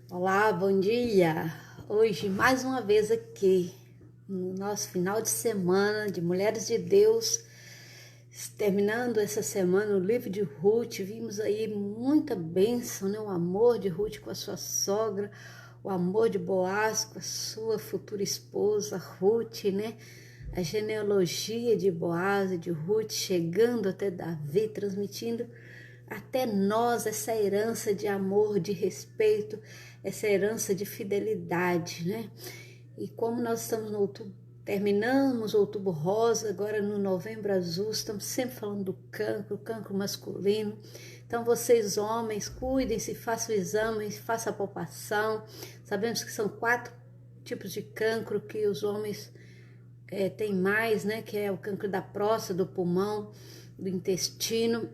Olá, bom dia! Hoje, mais uma vez aqui, no nosso final de semana de Mulheres de Deus, terminando essa semana o livro de Ruth, vimos aí muita bênção, né? O amor de Ruth com a sua sogra, o amor de Boaz com a sua futura esposa, Ruth, né? A genealogia de Boaz e de Ruth chegando até Davi, transmitindo até nós essa herança de amor, de respeito, essa herança de fidelidade, né? E como nós estamos no outubro, terminamos o outubro rosa, agora no novembro azul, estamos sempre falando do cancro masculino. Então vocês homens, cuidem-se, façam o exame, façam a palpação. Sabemos que são 4 tipos de cancro que os homens têm mais, né? Que é o cancro da próstata, do pulmão, do intestino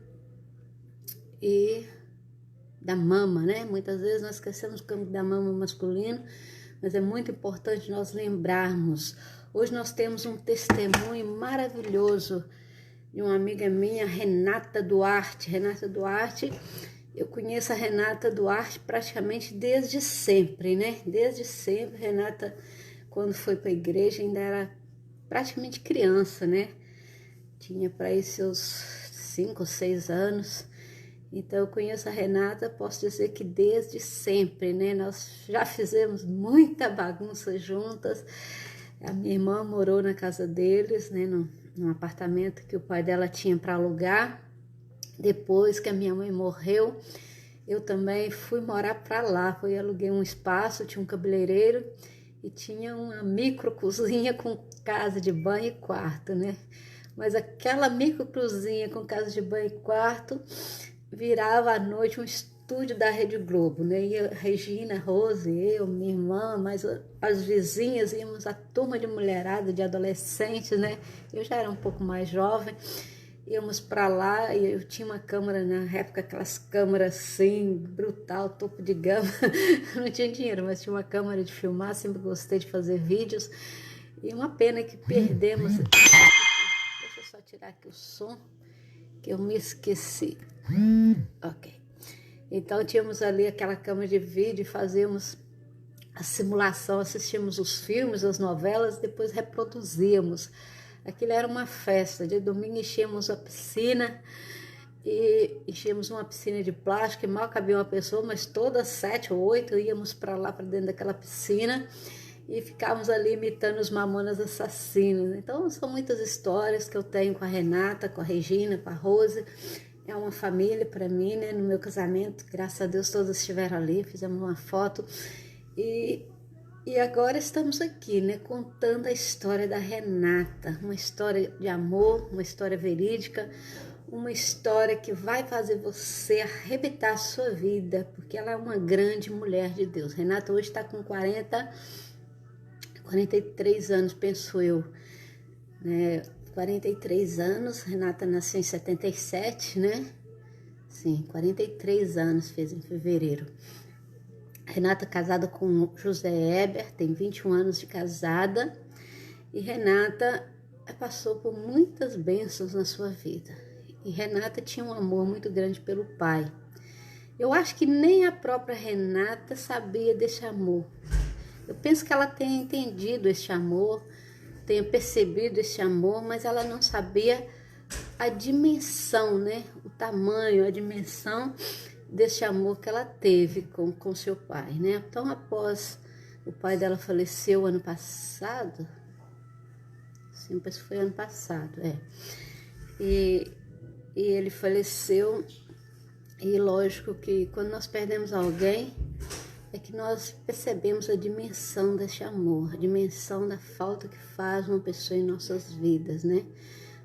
e da mama, né? Muitas vezes nós esquecemos o cancro da mama masculino, mas é muito importante nós lembrarmos. Hoje nós temos um testemunho maravilhoso de uma amiga minha, Renata Duarte. Renata Duarte, eu conheço a Renata Duarte praticamente desde sempre, né? Desde sempre. Renata, quando foi para a igreja, ainda era praticamente criança, né? Tinha para aí seus 5 ou 6 anos. Então, eu conheço a Renata, posso dizer que desde sempre, né? Nós já fizemos muita bagunça juntas. A minha irmã morou na casa deles, né? Num apartamento que o pai dela tinha para alugar. Depois que a minha mãe morreu, eu também fui morar para lá. Fui aluguei um espaço, tinha um cabeleireiro e tinha uma micro cozinha com casa de banho e quarto, né? Mas aquela micro cozinha com casa de banho e quarto virava à noite um estúdio da Rede Globo, né? E a Regina, Rose, eu, minha irmã, mas as vizinhas, íamos a turma de mulherada, de adolescentes, né? Eu já era um pouco mais jovem, íamos para lá e eu tinha uma câmera na época, aquelas câmeras assim, brutal, topo de gama. Não tinha dinheiro, mas tinha uma câmera de filmar, sempre gostei de fazer vídeos. E uma pena que perdemos. Deixa eu só tirar aqui o som, que eu me esqueci. Ok. Então tínhamos ali aquela câmera de vídeo e fazíamos a simulação, assistíamos os filmes, as novelas, depois reproduzíamos. Aquilo era uma festa. De domingo enchíamos a piscina e enchíamos uma piscina de plástico, e mal cabia uma pessoa, mas todas 7 ou 8 íamos para lá, para dentro daquela piscina e ficávamos ali imitando os Mamonas Assassinos. Então são muitas histórias que eu tenho com a Renata, com a Regina, com a Rose. É uma família para mim, né? No meu casamento, graças a Deus, todos estiveram ali, fizemos uma foto. E agora estamos aqui, né? Contando a história da Renata. Uma história de amor, uma história verídica, uma história que vai fazer você arrebentar a sua vida, porque ela é uma grande mulher de Deus. Renata hoje está com 43 anos, penso eu, né? 43 anos, Renata nasceu em 77, né? Sim, 43 anos fez em fevereiro. Renata casada com José Eber, tem 21 anos de casada. E Renata passou por muitas bênçãos na sua vida. E Renata tinha um amor muito grande pelo pai. Eu acho que nem a própria Renata sabia desse amor. Eu penso que ela tenha entendido esse amor, tenha percebido esse amor, mas ela não sabia a dimensão, né? O tamanho, a dimensão desse amor que ela teve com seu pai, né? Então, após o pai dela faleceu ano passado, sim, parece que foi ano passado, e ele faleceu, e lógico que quando nós perdemos alguém, é que nós percebemos a dimensão desse amor, a dimensão da falta que faz uma pessoa em nossas vidas, né?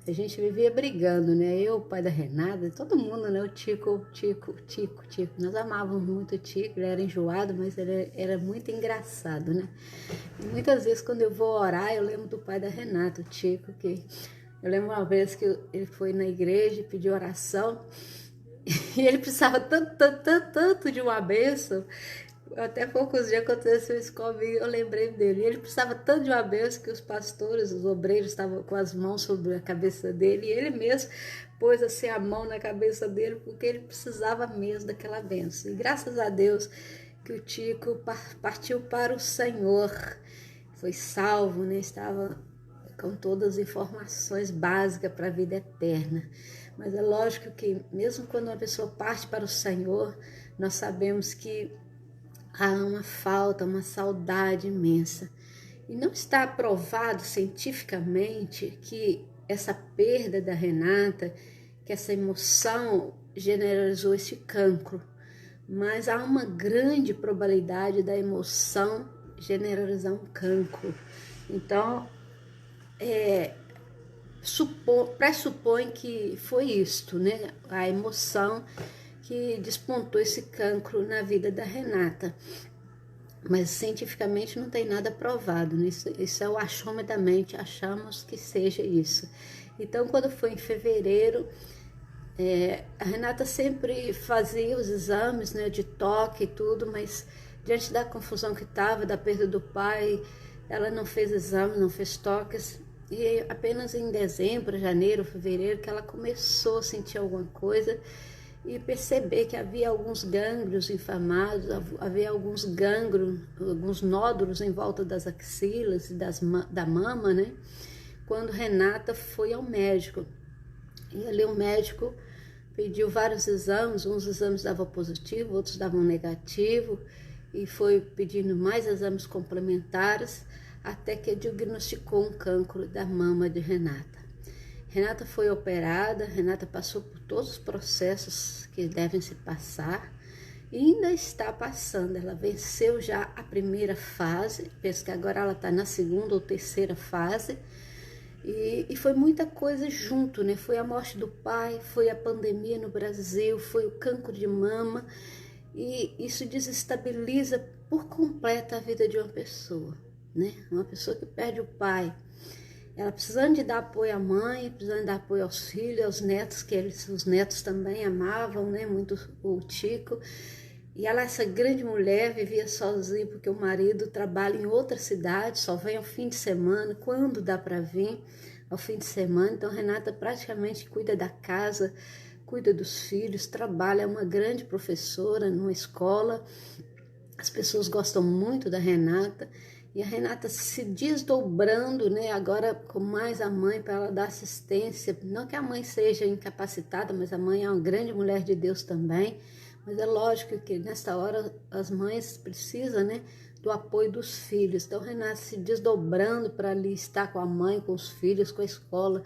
A gente vivia brigando, né? Eu, o pai da Renata, todo mundo, né? O Tico. Nós amávamos muito o Tico, ele era enjoado, mas ele era muito engraçado, né? E muitas vezes, quando eu vou orar, eu lembro do pai da Renata, o Tico, que eu lembro uma vez que ele foi na igreja e pediu oração, e ele precisava tanto de uma bênção. Até poucos dias aconteceu isso comigo, eu lembrei dele. Ele precisava tanto de uma bênção que os pastores, os obreiros estavam com as mãos sobre a cabeça dele, e ele mesmo pôs assim a mão na cabeça dele, porque ele precisava mesmo daquela bênção. E graças a Deus que o Tico partiu para o Senhor, foi salvo, né? Estava com todas as informações básicas para a vida eterna. Mas é lógico que mesmo quando uma pessoa parte para o Senhor, nós sabemos que há uma falta, uma saudade imensa. E não está provado cientificamente que essa perda da Renata, que essa emoção generalizou esse cancro, mas há uma grande probabilidade da emoção generalizar um cancro. Então, pressupõe que foi isto, né? A emoção que despontou esse cancro na vida da Renata. Mas cientificamente não tem nada provado, né? Isso é o achômetro da mente, achamos que seja isso. Então, quando foi em fevereiro, a Renata sempre fazia os exames, né, de toque e tudo, mas diante da confusão que estava, da perda do pai, ela não fez exame, não fez toques. E apenas em dezembro, janeiro, fevereiro, que ela começou a sentir alguma coisa e perceber que havia alguns gânglios inflamados, havia alguns gânglios, alguns nódulos em volta das axilas e da mama, né? Quando Renata foi ao médico. E ali o médico pediu vários exames, uns exames davam positivo, outros davam negativo, e foi pedindo mais exames complementares, até que diagnosticou um cancro da mama de Renata. Renata foi operada, Renata passou por todos os processos que devem se passar e ainda está passando. Ela venceu já a primeira fase, penso que agora ela está na segunda ou terceira fase, e foi muita coisa junto, né? Foi a morte do pai, foi a pandemia no Brasil, foi o cancro de mama, e isso desestabiliza por completo a vida de uma pessoa, né? Uma pessoa que perde o pai, ela precisando de dar apoio à mãe, precisando dar apoio aos filhos, aos netos, que os netos também amavam, né, muito o Tico. E ela, essa grande mulher, vivia sozinha porque o marido trabalha em outra cidade, só vem ao fim de semana, quando dá para vir ao fim de semana. Então Renata praticamente cuida da casa, cuida dos filhos, trabalha, é uma grande professora numa escola. As pessoas gostam muito da Renata. E a Renata se desdobrando, né, agora com mais a mãe para ela dar assistência. Não que a mãe seja incapacitada, mas a mãe é uma grande mulher de Deus também. Mas é lógico que nessa hora as mães precisam, né, do apoio dos filhos. Então Renata se desdobrando para ali estar com a mãe, com os filhos, com a escola,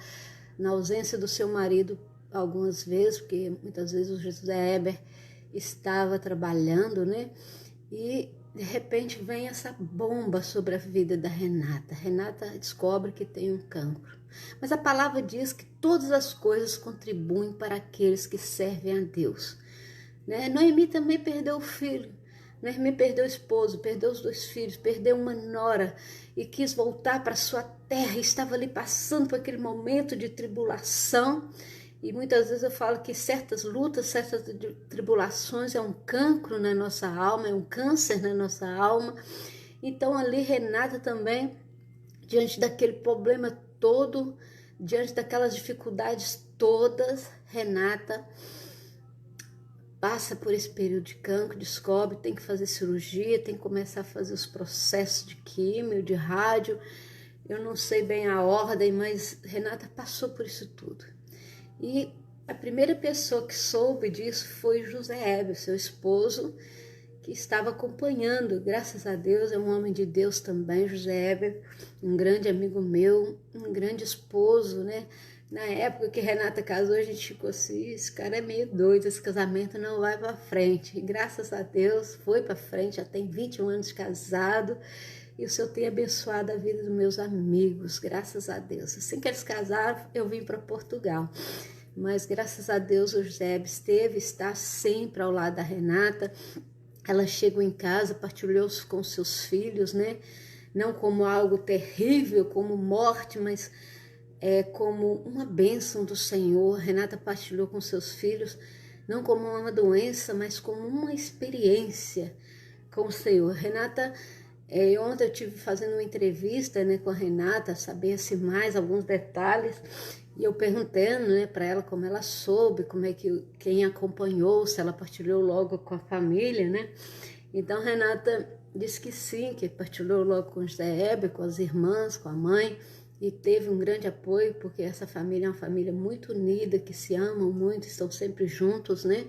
na ausência do seu marido algumas vezes, porque muitas vezes o José Heber estava trabalhando, né? E de repente vem essa bomba sobre a vida da Renata. Renata descobre que tem um cancro. Mas a palavra diz que todas as coisas contribuem para aqueles que servem a Deus, né? Noemi também perdeu o filho. Noemi perdeu o esposo, perdeu os 2 filhos, perdeu uma nora e quis voltar para sua terra. Estava ali passando por aquele momento de tribulação. E muitas vezes eu falo que certas lutas, certas tribulações é um cancro na nossa alma, é um câncer na nossa alma. Então ali Renata também, diante daquele problema todo, diante daquelas dificuldades todas, Renata passa por esse período de cancro, descobre, tem que fazer cirurgia, tem que começar a fazer os processos de químio, de rádio. Eu não sei bem a ordem, mas Renata passou por isso tudo. E a primeira pessoa que soube disso foi José Heber, seu esposo, que estava acompanhando. Graças a Deus, é um homem de Deus também, José Heber, um grande amigo meu, um grande esposo, né? Na época que Renata casou, a gente ficou assim, esse cara é meio doido, esse casamento não vai para frente. E graças a Deus, foi para frente, já tem 21 anos de casado, e o Senhor tem abençoado a vida dos meus amigos, graças a Deus. Assim que eles casaram, eu vim para Portugal. Mas graças a Deus o José está sempre ao lado da Renata. Ela chegou em casa, partilhou com seus filhos, né? Não como algo terrível, como morte, mas como uma bênção do Senhor. Renata partilhou com seus filhos, não como uma doença, mas como uma experiência com o Senhor. Renata, ontem eu estive fazendo uma entrevista, né, com a Renata, saber-se mais alguns detalhes, e eu perguntando, né, para ela como ela soube, como é que quem acompanhou, se ela partilhou logo com a família, né? Então Renata disse que sim, que partilhou logo com o José Heber, com as irmãs, com a mãe, e teve um grande apoio, porque essa família é uma família muito unida, que se amam muito, estão sempre juntos, né?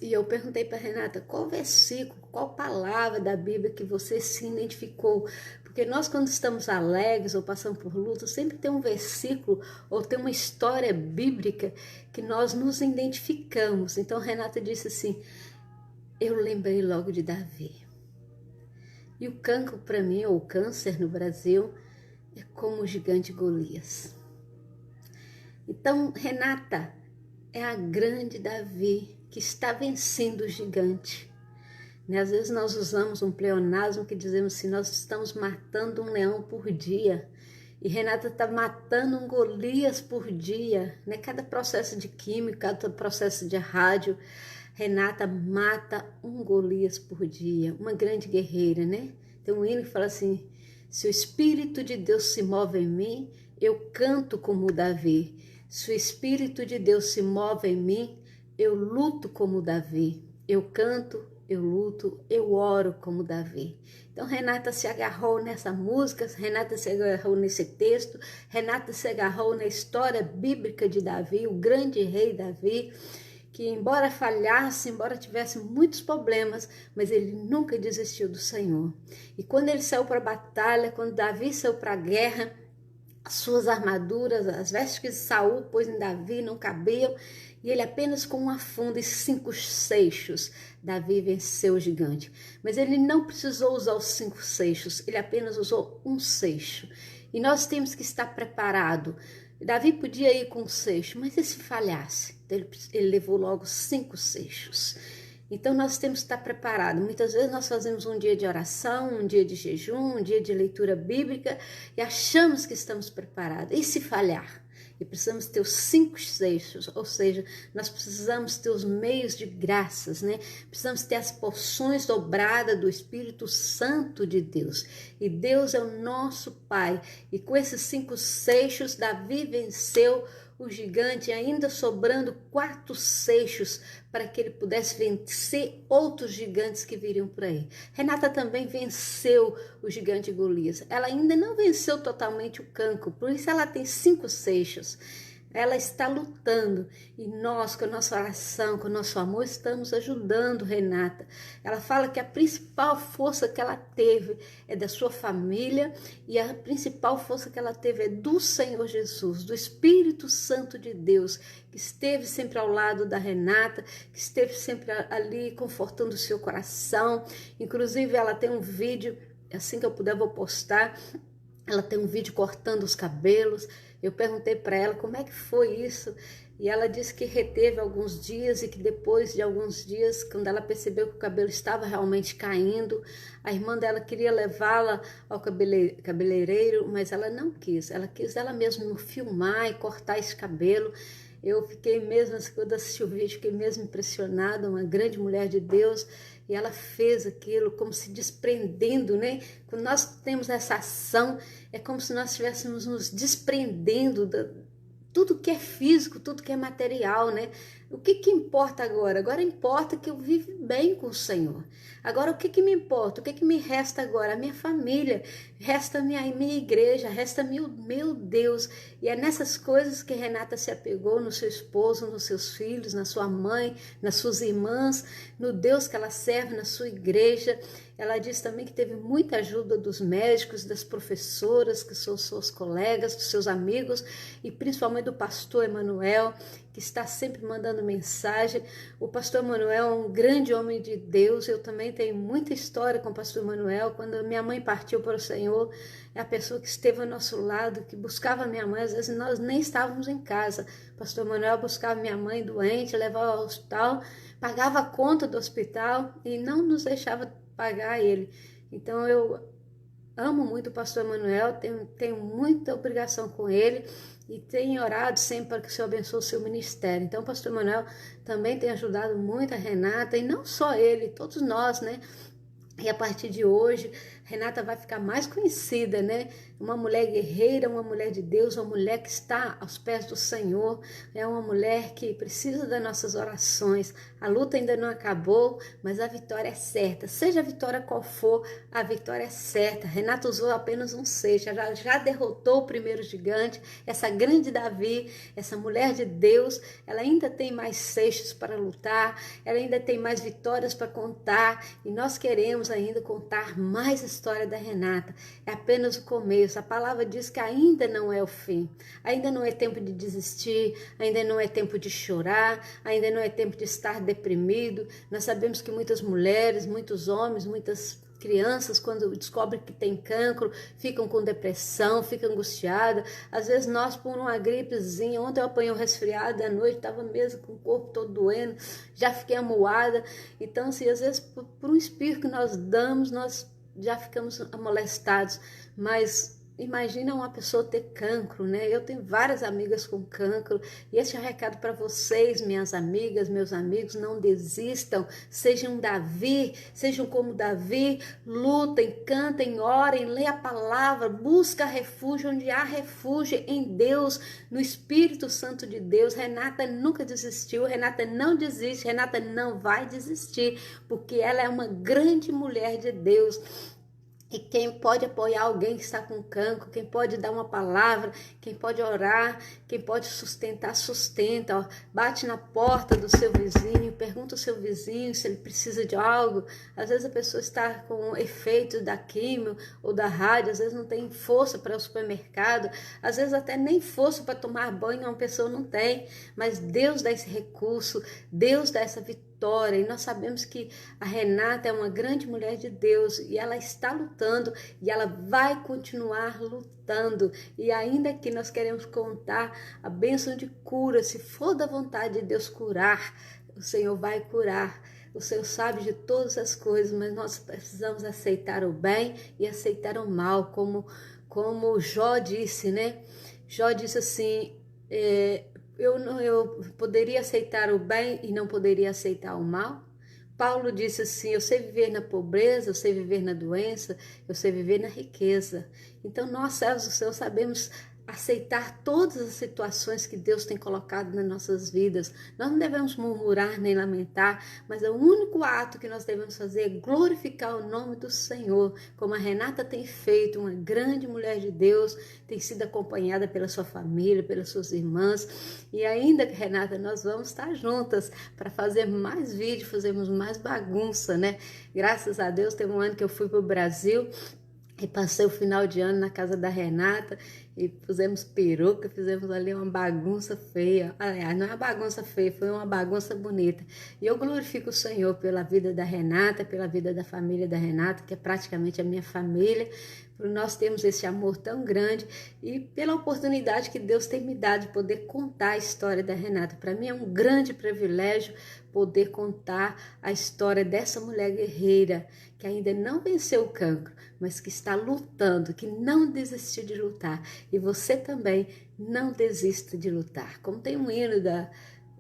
E eu perguntei para Renata, qual versículo, qual palavra da Bíblia que você se identificou? Porque nós, quando estamos alegres ou passando por luta, sempre tem um versículo ou tem uma história bíblica que nós nos identificamos. Então Renata disse assim, eu lembrei logo de Davi. E o cancro para mim, ou o câncer no Brasil, é como o gigante Golias. Então, Renata é a grande Davi que está vencendo o gigante. Às vezes nós usamos um pleonasmo que dizemos assim, nós estamos matando um leão por dia. E Renata está matando um Golias por dia. Cada processo de química, cada processo de rádio, Renata mata um Golias por dia. Uma grande guerreira, né? Tem um hino que fala assim, se o Espírito de Deus se move em mim, eu canto como Davi. Se o Espírito de Deus se move em mim, eu luto como Davi. Eu canto, eu luto, eu oro como Davi. Então Renata se agarrou nessa música, Renata se agarrou nesse texto, Renata se agarrou na história bíblica de Davi, o grande rei Davi, que embora falhasse, embora tivesse muitos problemas, mas ele nunca desistiu do Senhor. E quando ele saiu para a batalha, quando Davi saiu para a guerra, as suas armaduras, as vestes que Saul pôs em Davi não cabiam, e ele apenas com uma funda e 5 seixos, Davi venceu o gigante. Mas ele não precisou usar os 5 seixos, ele apenas usou um seixo. E nós temos que estar preparado. Davi podia ir com um seixo, mas e se falhasse? Então ele levou logo 5 seixos. Então nós temos que estar preparados. Muitas vezes nós fazemos um dia de oração, um dia de jejum, um dia de leitura bíblica e achamos que estamos preparados. E se falhar? E precisamos ter os 5 seixos, ou seja, nós precisamos ter os meios de graças, né? Precisamos ter as porções dobradas do Espírito Santo de Deus. E Deus é o nosso Pai. E com esses 5 seixos, Davi venceu o gigante, ainda sobrando 4 seixos para que ele pudesse vencer outros gigantes que viriam por aí. Renata também venceu o gigante Golias. Ela ainda não venceu totalmente o cancro, por isso ela tem 5 seixos. Ela está lutando e nós, com a nossa oração, com o nosso amor, estamos ajudando Renata. Ela fala que a principal força que ela teve é da sua família e a principal força que ela teve é do Senhor Jesus, do Espírito Santo de Deus, que esteve sempre ao lado da Renata, que esteve sempre ali confortando o seu coração. Inclusive, ela tem um vídeo, assim que eu puder vou postar, ela tem um vídeo cortando os cabelos. Eu perguntei para ela como é que foi isso, e ela disse que reteve alguns dias e que depois de alguns dias, quando ela percebeu que o cabelo estava realmente caindo, a irmã dela queria levá-la ao cabeleireiro, mas ela não quis. Ela quis ela mesma filmar e cortar esse cabelo. Eu fiquei mesmo, quando assisti o vídeo, fiquei mesmo impressionada, uma grande mulher de Deus, e ela fez aquilo como se desprendendo, né? Quando nós temos essa ação, é como se nós estivéssemos nos desprendendo de tudo que é físico, tudo que é material, né? O que importa agora? Agora importa que eu vivo bem com o Senhor. Agora o que me importa? O que me resta agora? A minha família, resta a minha igreja, resta meu Deus. E é nessas coisas que Renata se apegou, no seu esposo, nos seus filhos, na sua mãe, nas suas irmãs, no Deus que ela serve, na sua igreja. Ela disse também que teve muita ajuda dos médicos, das professoras, que são suas colegas, dos seus amigos, e principalmente do pastor Emanuel, que está sempre mandando mensagem. O pastor Emanuel é um grande homem de Deus. Eu também tenho muita história com o pastor Emanuel. Quando minha mãe partiu para o Senhor, é a pessoa que esteve ao nosso lado, que buscava minha mãe. Às vezes nós nem estávamos em casa. O pastor Emanuel buscava minha mãe doente, levava ao hospital, pagava a conta do hospital e não nos deixava pagar ele. Então eu amo muito o pastor Emanuel, tenho muita obrigação com ele e tenho orado sempre para que o Senhor abençoe o seu ministério. Então o pastor Emanuel também tem ajudado muito a Renata, e não só ele, todos nós, né? E a partir de hoje, Renata vai ficar mais conhecida, né? Uma mulher guerreira, uma mulher de Deus, uma mulher que está aos pés do Senhor, é uma mulher que precisa das nossas orações. A luta ainda não acabou, mas a vitória é certa. Seja a vitória qual for, a vitória é certa. Renata usou apenas um seixo, já derrotou o primeiro gigante, essa grande Davi, essa mulher de Deus, ela ainda tem mais seixos para lutar, ela ainda tem mais vitórias para contar, e nós queremos ainda contar mais a história da Renata. É apenas o começo. A palavra diz que ainda não é o fim. Ainda não é tempo de desistir, ainda não é tempo de chorar, ainda não é tempo de estar deprimido. Nós sabemos que muitas mulheres, muitos homens, muitas crianças, quando descobrem que tem cancro, ficam com depressão, ficam angustiadas. Às vezes nós, por uma gripezinha, ontem eu apanhei um resfriado à noite, estava mesmo com o corpo todo doendo, já fiquei amuada. Então, assim, às vezes, por um espirro que nós damos, nós já ficamos molestados, mas imagina uma pessoa ter cancro, né? Eu tenho várias amigas com cancro, e esse é o recado para vocês, minhas amigas, meus amigos: não desistam, sejam Davi, sejam como Davi, lutem, cantem, orem, leiam a palavra, busca refúgio onde há refúgio, em Deus, no Espírito Santo de Deus. Renata nunca desistiu, Renata não desiste, Renata não vai desistir, porque ela é uma grande mulher de Deus. E quem pode apoiar alguém que está com cancro, quem pode dar uma palavra, quem pode orar, quem pode sustentar, sustenta. Ó. Bate na porta do seu vizinho, pergunta ao seu vizinho se ele precisa de algo. Às vezes a pessoa está com efeito da químio ou da rádio, às vezes não tem força para o supermercado, às vezes até nem força para tomar banho uma pessoa não tem, mas Deus dá esse recurso, Deus dá essa vitória. E nós sabemos que a Renata é uma grande mulher de Deus, e ela está lutando, e ela vai continuar lutando. E ainda que nós queremos contar a bênção de cura, se for da vontade de Deus curar, o Senhor vai curar. O Senhor sabe de todas as coisas, mas nós precisamos aceitar o bem e aceitar o mal, como Jó disse, né? Jó disse assim, eu poderia aceitar o bem e não poderia aceitar o mal. Paulo disse assim: eu sei viver na pobreza, eu sei viver na doença, eu sei viver na riqueza. Então nós, servos do Senhor, sabemos aceitar todas as situações que Deus tem colocado nas nossas vidas. Nós não devemos murmurar nem lamentar, mas o único ato que nós devemos fazer é glorificar o nome do Senhor, como a Renata tem feito, uma grande mulher de Deus, tem sido acompanhada pela sua família, pelas suas irmãs. E ainda, Renata, nós vamos estar juntas para fazer mais vídeos, fazermos mais bagunça, né? Graças a Deus, teve um ano que eu fui para o Brasil e passei o final de ano na casa da Renata, e fizemos peruca, fizemos ali uma bagunça feia. Aliás, não é uma bagunça feia, foi uma bagunça bonita. E eu glorifico o Senhor pela vida da Renata, pela vida da família da Renata, que é praticamente a minha família, por nós termos esse amor tão grande, e pela oportunidade que Deus tem me dado de poder contar a história da Renata. Para mim é um grande privilégio poder contar a história dessa mulher guerreira, que ainda não venceu o cancro, mas que está lutando, que não desistiu de lutar. E você também não desista de lutar. Como tem um hino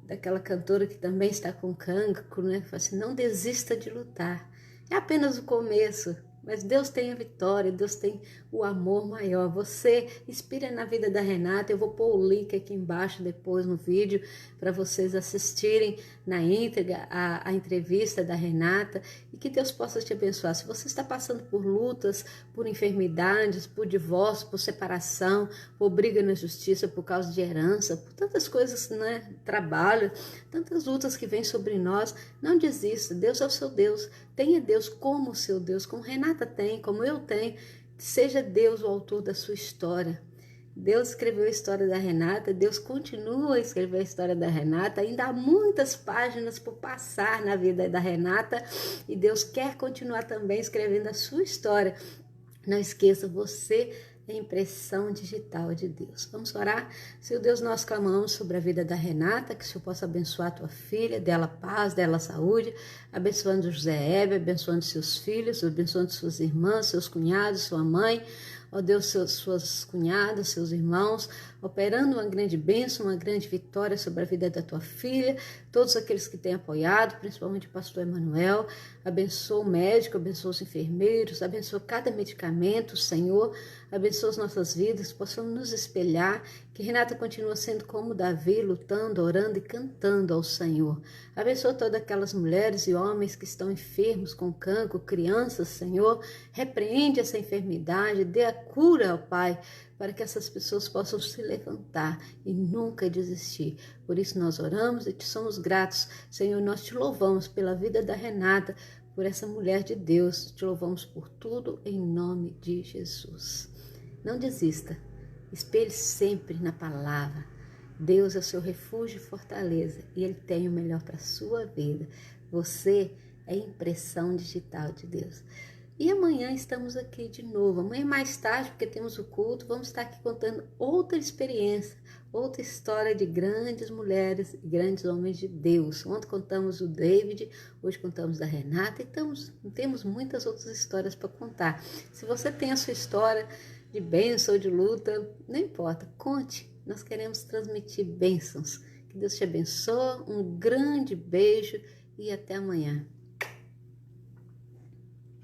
daquela cantora que também está com cancro, né? Fala assim: não desista de lutar. É apenas o começo, mas Deus tem a vitória, Deus tem o amor maior. Você inspira na vida da Renata. Eu vou pôr o link aqui embaixo depois no vídeo para vocês assistirem na íntegra a entrevista da Renata, e que Deus possa te abençoar. Se você está passando por lutas, por enfermidades, por divórcio, por separação, por briga na justiça, por causa de herança, por tantas coisas, né? Trabalho, tantas lutas que vêm sobre nós, não desista. Deus é o seu Deus. Tenha Deus como o seu Deus, como Renata tem, como eu tenho. Seja Deus o autor da sua história. Deus escreveu a história da Renata, Deus continua a escrever a história da Renata. Ainda há muitas páginas por passar na vida da Renata, e Deus quer continuar também escrevendo a sua história. Não esqueça, você é a impressão digital de Deus. Vamos orar? Seu Deus, nós clamamos sobre a vida da Renata, que o Senhor possa abençoar a tua filha, dela paz, dela saúde, abençoando José Hebe, abençoando seus filhos, abençoando suas irmãs, seus cunhados, sua mãe, ó Deus, suas cunhadas, seus irmãos, operando uma grande bênção, uma grande vitória sobre a vida da tua filha, todos aqueles que têm apoiado, principalmente o pastor Emanuel. Abençoa o médico, abençoa os enfermeiros, abençoa cada medicamento, Senhor, abençoa as nossas vidas, possamos nos espelhar, que Renata continua sendo como Davi, lutando, orando e cantando ao Senhor. Abençoa todas aquelas mulheres e homens que estão enfermos com cancro, crianças, Senhor, repreende essa enfermidade, dê a cura, ó Pai, para que essas pessoas possam se levantar e nunca desistir. Por isso nós oramos e te somos gratos. Senhor, nós te louvamos pela vida da Renata, por essa mulher de Deus. Te louvamos por tudo em nome de Jesus. Não desista. Espelhe sempre na palavra. Deus é o seu refúgio e fortaleza e Ele tem o melhor para a sua vida. Você é impressão digital de Deus. E amanhã estamos aqui de novo. Amanhã mais tarde, porque temos o culto, vamos estar aqui contando outra experiência, outra história de grandes mulheres e grandes homens de Deus. Ontem contamos o David, hoje contamos da Renata e temos muitas outras histórias para contar. Se você tem a sua história de bênção ou de luta, não importa, conte. Nós queremos transmitir bênçãos. Que Deus te abençoe, um grande beijo e até amanhã.